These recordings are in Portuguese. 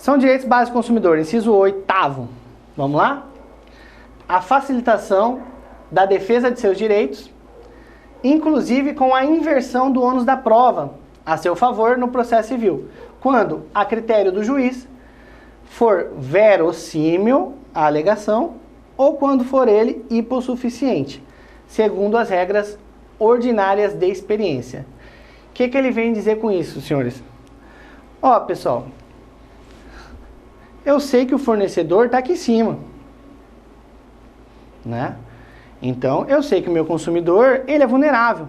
São direitos básicos do consumidor, inciso 8º. Vamos lá? A facilitação da defesa de seus direitos, inclusive com a inversão do ônus da prova a seu favor no processo civil, quando, a critério do juiz, for verossímil a alegação ou quando for ele hipossuficiente, segundo as regras ordinárias de experiência. O que ele vem dizer com isso, senhores? Ó, pessoal, eu sei que o fornecedor está aqui em cima, né? Então, eu sei que o meu consumidor, ele é vulnerável.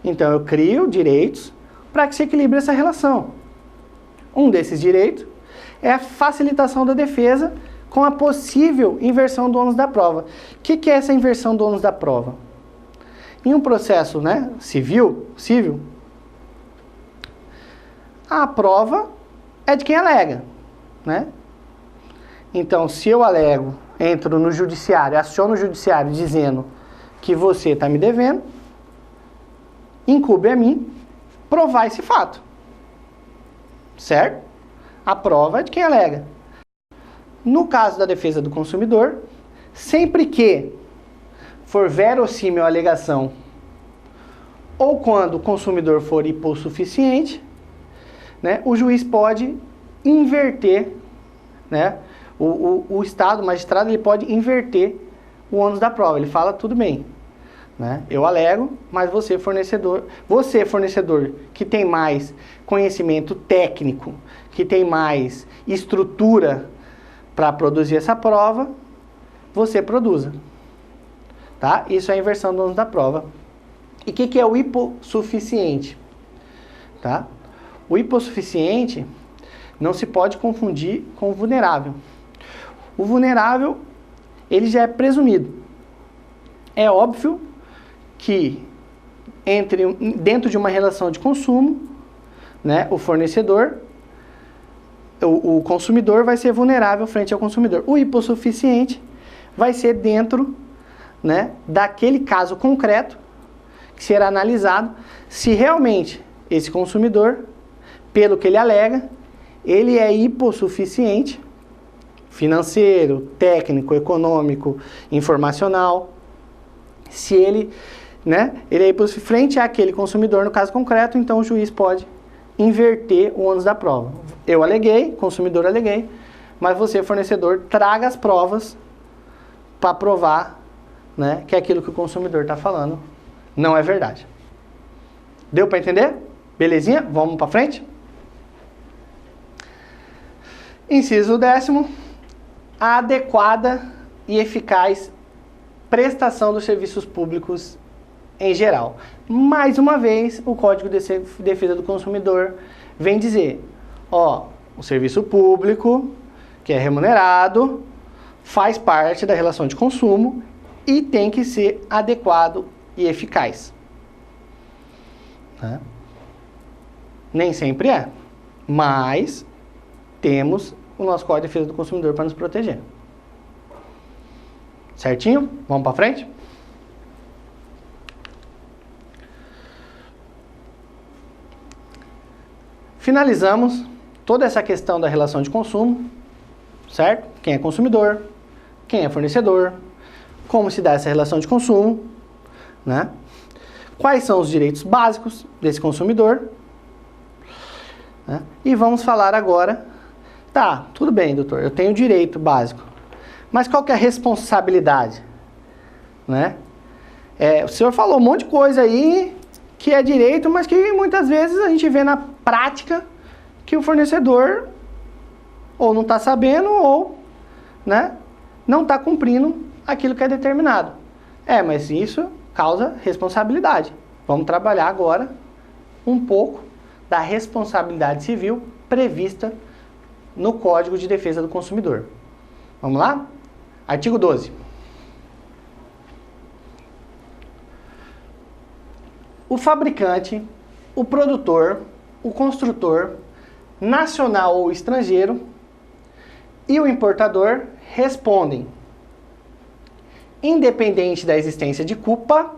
Então, eu crio direitos para que se equilibre essa relação. Um desses direitos é a facilitação da defesa com a possível inversão do ônus da prova. O que é essa inversão do ônus da prova? Em um processo, né, civil, a prova é de quem alega, né? Então, se eu alego, entro no judiciário, aciono o judiciário dizendo que você está me devendo, incumbe a mim provar esse fato. Certo? A prova é de quem alega. No caso da defesa do consumidor, sempre que for verossímil a alegação ou quando o consumidor for hipossuficiente, né, o juiz pode inverter, né, o Estado, o magistrado, ele pode inverter o ônus da prova. Ele fala, tudo bem, né, eu alego, mas você fornecedor que tem mais conhecimento técnico, que tem mais estrutura para produzir essa prova, você produza. Tá? Isso é a inversão do ônus da prova. E o que é o hipossuficiente? Tá? O hipossuficiente não se pode confundir com o vulnerável. O vulnerável, ele já é presumido. É óbvio que dentro de uma relação de consumo, né, o fornecedor, o consumidor vai ser vulnerável frente ao consumidor. O hipossuficiente vai ser dentro, né, daquele caso concreto que será analisado se realmente esse consumidor, pelo que ele alega, ele é hipossuficiente, financeiro, técnico, econômico, informacional. Se ele, né, ele é hipossuficiente frente àquele consumidor no caso concreto, então o juiz pode inverter o ônus da prova. Eu aleguei, consumidor aleguei, mas você, fornecedor, traga as provas para provar, né, que aquilo que o consumidor está falando não é verdade. Deu para entender? Belezinha? Vamos para frente? Inciso 10º, a adequada e eficaz prestação dos serviços públicos em geral. Mais uma vez, o Código de Defesa do Consumidor vem dizer, ó, o serviço público, que é remunerado, faz parte da relação de consumo e tem que ser adequado e eficaz. Tá? Nem sempre é, mas temos o nosso Código de Defesa do Consumidor para nos proteger. Certinho? Vamos para frente? Finalizamos toda essa questão da relação de consumo, certo? Quem é consumidor, quem é fornecedor, como se dá essa relação de consumo, né? Quais são os direitos básicos desse consumidor, né? E vamos falar agora, tá, tudo bem, doutor, eu tenho direito básico, mas qual que é a responsabilidade, né? O senhor falou um monte de coisa aí que é direito, mas que muitas vezes a gente vê na prática que o fornecedor ou não está sabendo ou, né, não está cumprindo aquilo que é determinado. Mas isso causa responsabilidade. Vamos trabalhar agora um pouco da responsabilidade civil prevista no Código de Defesa do Consumidor. Vamos lá? Artigo 12. O fabricante, o produtor, o construtor, nacional ou estrangeiro, e o importador respondem, independente da existência de culpa,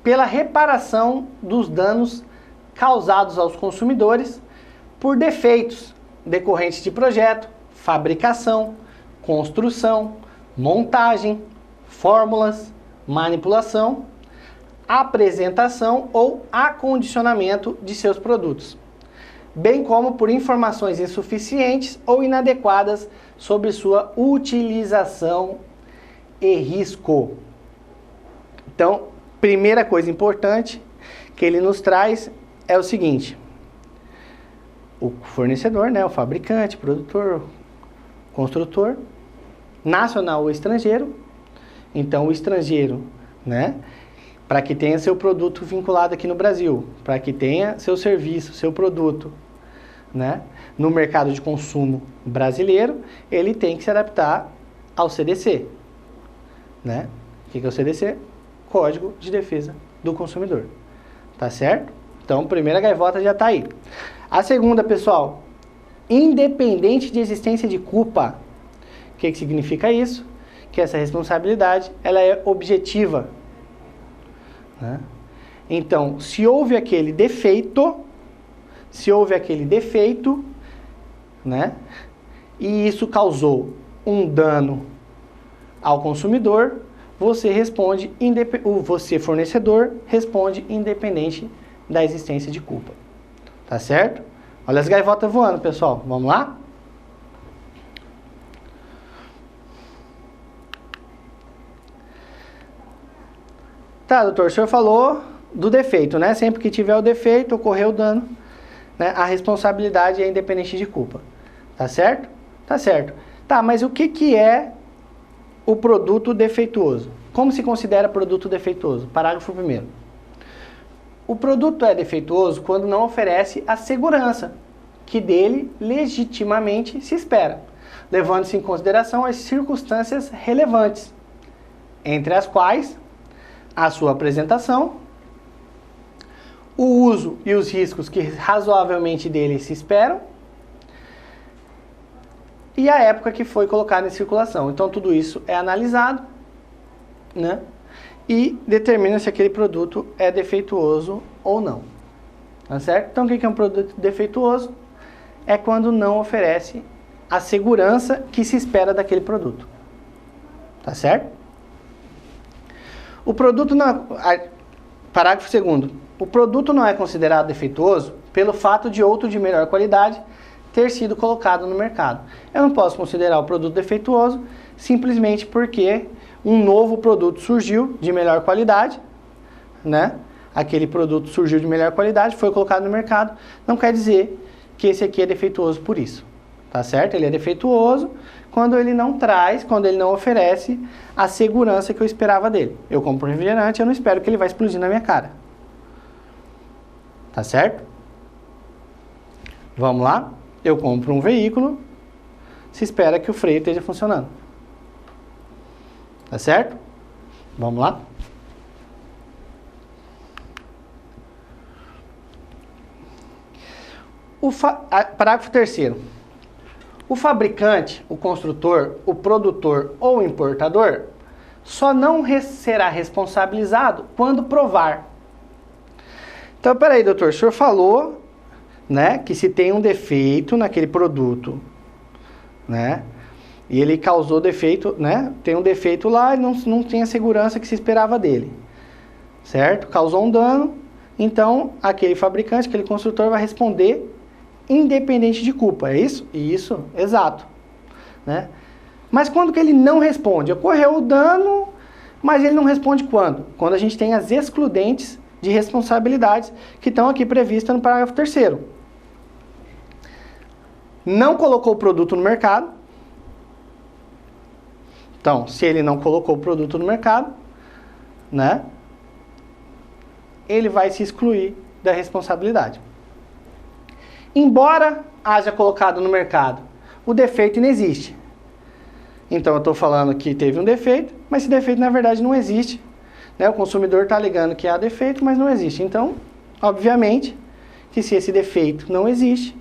pela reparação dos danos causados aos consumidores por defeitos decorrentes de projeto, fabricação, construção, montagem, fórmulas, manipulação, apresentação ou acondicionamento de seus produtos, bem como por informações insuficientes ou inadequadas sobre sua utilização e risco. Então, primeira coisa importante que ele nos traz é o seguinte: o fornecedor, né, o fabricante, produtor, construtor, nacional ou estrangeiro. Então, o estrangeiro, né, para que tenha seu produto vinculado aqui no Brasil, para que tenha seu serviço, seu produto, né, no mercado de consumo brasileiro, ele tem que se adaptar ao CDC, né? O que é o CDC? Código de Defesa do Consumidor. Tá certo? Então, a primeira gaivota já está aí. A segunda, pessoal, independente de existência de culpa. O que significa isso? Que essa responsabilidade ela é objetiva, né? Então, se houve aquele defeito, né, e isso causou um dano ao consumidor, você responde, você fornecedor responde independente da existência de culpa. Tá certo? Olha as gaivotas voando, pessoal. Vamos lá? Tá, doutor, o senhor falou do defeito, né? Sempre que tiver o defeito, ocorreu o dano, né? A responsabilidade é independente de culpa. Tá certo? Tá certo. Tá, mas o que é o produto defeituoso? Como se considera produto defeituoso? Parágrafo 1º. O produto é defeituoso quando não oferece a segurança que dele legitimamente se espera, levando-se em consideração as circunstâncias relevantes, entre as quais a sua apresentação, o uso e os riscos que razoavelmente dele se esperam e a época que foi colocado em circulação. Então, tudo isso é analisado, né? E determina se aquele produto é defeituoso ou não. Tá certo? Então, o que é um produto defeituoso? É quando não oferece a segurança que se espera daquele produto. Tá certo? O produto não... Parágrafo 2º. O produto não é considerado defeituoso pelo fato de outro de melhor qualidade ter sido colocado no mercado. Eu não posso considerar o produto defeituoso simplesmente porque um novo produto surgiu de melhor qualidade, né? Aquele produto surgiu de melhor qualidade, foi colocado no mercado, não quer dizer que esse aqui é defeituoso por isso, tá certo? Ele é defeituoso quando ele não traz, quando ele não oferece a segurança que eu esperava dele. Eu compro um refrigerante, eu não espero que ele vai explodir na minha cara. Tá certo? Vamos lá? Eu compro um veículo, se espera que o freio esteja funcionando. Tá certo? Vamos lá? Parágrafo 3º. O fabricante, o construtor, o produtor ou o importador só não será responsabilizado quando provar. Então, peraí, doutor, o senhor falou, né, que se tem um defeito naquele produto, né, e ele causou defeito, né, tem um defeito lá e não tem a segurança que se esperava dele, certo? Causou um dano, então aquele fabricante, aquele construtor vai responder independente de culpa, é isso? Isso, exato, né? Mas quando que ele não responde? Ocorreu o dano, mas ele não responde quando? Quando a gente tem as excludentes de responsabilidades que estão aqui previstas no parágrafo 3º. Não colocou o produto no mercado. Então, se ele não colocou o produto no mercado, né, ele vai se excluir da responsabilidade. Embora haja colocado no mercado, o defeito não existe. Então, eu estou falando que teve um defeito, mas esse defeito, na verdade, não existe. Né? O consumidor está alegando que há defeito, mas não existe. Então, obviamente, que se esse defeito não existe,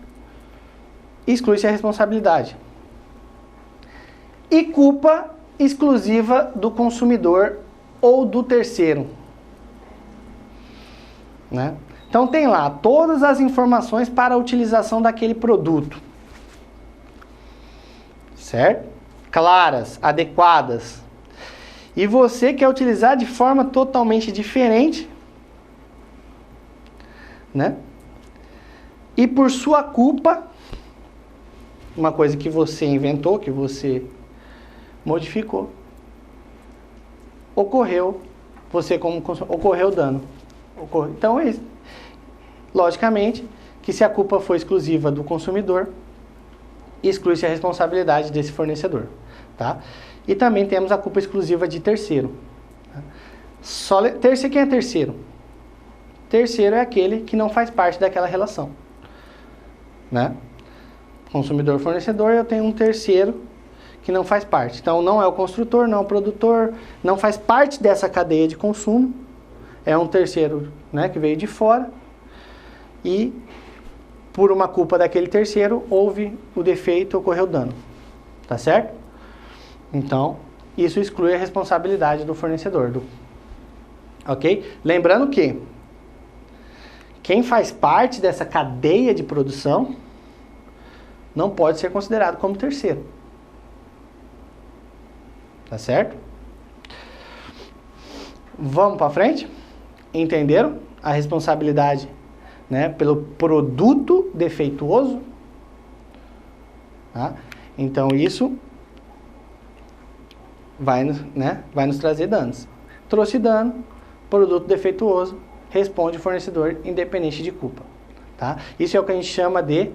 exclui-se a responsabilidade. E culpa exclusiva do consumidor ou do terceiro. Né? Então tem lá todas as informações para a utilização daquele produto. Certo? Claras, adequadas. E você quer utilizar de forma totalmente diferente, né? E por sua culpa, uma coisa que você inventou, que você modificou, ocorreu dano. Então, logicamente, que se a culpa for exclusiva do consumidor, exclui-se a responsabilidade desse fornecedor, tá? E também temos a culpa exclusiva de terceiro. Quem é terceiro? Terceiro é aquele que não faz parte daquela relação, né? Consumidor-fornecedor, eu tenho um terceiro que não faz parte. Então, não é o construtor, não é o produtor, não faz parte dessa cadeia de consumo. É um terceiro, né, que veio de fora e, por uma culpa daquele terceiro, houve o defeito, ocorreu dano. Tá certo? Então, isso exclui a responsabilidade do fornecedor. Ok? Lembrando que quem faz parte dessa cadeia de produção não pode ser considerado como terceiro. Tá certo? Vamos para frente? Entenderam a responsabilidade, né, pelo produto defeituoso? Tá? Então isso vai nos trazer danos. Trouxe dano, produto defeituoso, responde o fornecedor independente de culpa. Tá? Isso é o que a gente chama de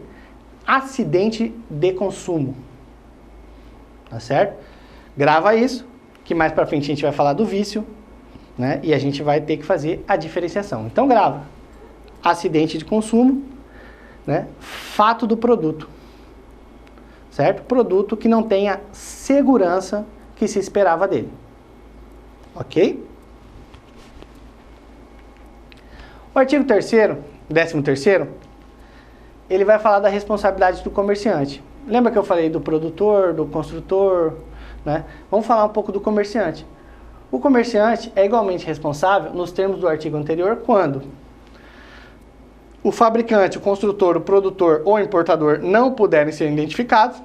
acidente de consumo. Tá certo? Grava isso, que mais pra frente a gente vai falar do vício, né? E a gente vai ter que fazer a diferenciação. Então grava. Acidente de consumo, né? Fato do produto. Certo? Produto que não tem a segurança que se esperava dele. Ok? O artigo 13º, ele vai falar da responsabilidade do comerciante. Lembra que eu falei do produtor, do construtor, né? Vamos falar um pouco do comerciante. O comerciante é igualmente responsável, nos termos do artigo anterior, quando o fabricante, o construtor, o produtor ou o importador não puderem ser identificados,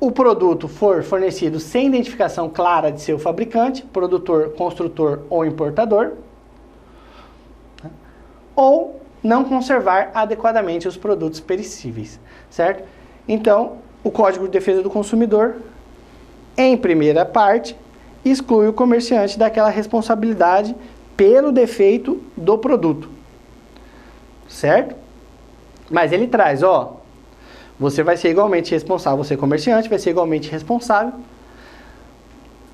o produto for fornecido sem identificação clara de seu fabricante, produtor, construtor ou importador, ou não conservar adequadamente os produtos perecíveis, certo? Então, o Código de Defesa do Consumidor, em primeira parte, exclui o comerciante daquela responsabilidade pelo defeito do produto, certo? Mas ele traz, ó, você vai ser igualmente responsável, você comerciante vai ser igualmente responsável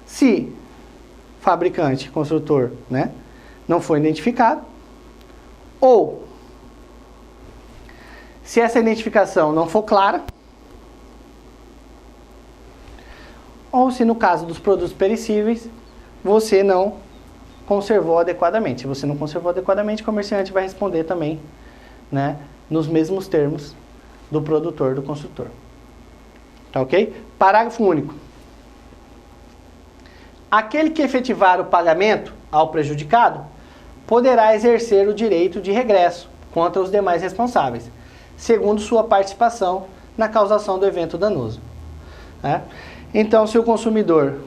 se fabricante, construtor, né, não for identificado, ou se essa identificação não for clara, ou se no caso dos produtos perecíveis, você não conservou adequadamente. Se você não conservou adequadamente, o comerciante vai responder também, né, nos mesmos termos do produtor, do construtor. Tá ok? Parágrafo único. Aquele que efetivar o pagamento ao prejudicado poderá exercer o direito de regresso contra os demais responsáveis, segundo sua participação na causação do evento danoso. Né? Então, se o consumidor,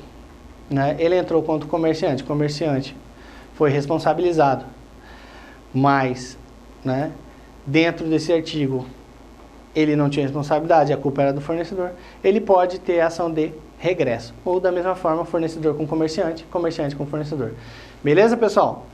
né, ele entrou contra o comerciante foi responsabilizado, mas, né, dentro desse artigo ele não tinha responsabilidade, a culpa era do fornecedor, ele pode ter ação de regresso. Ou da mesma forma, fornecedor com comerciante, comerciante com fornecedor. Beleza, pessoal?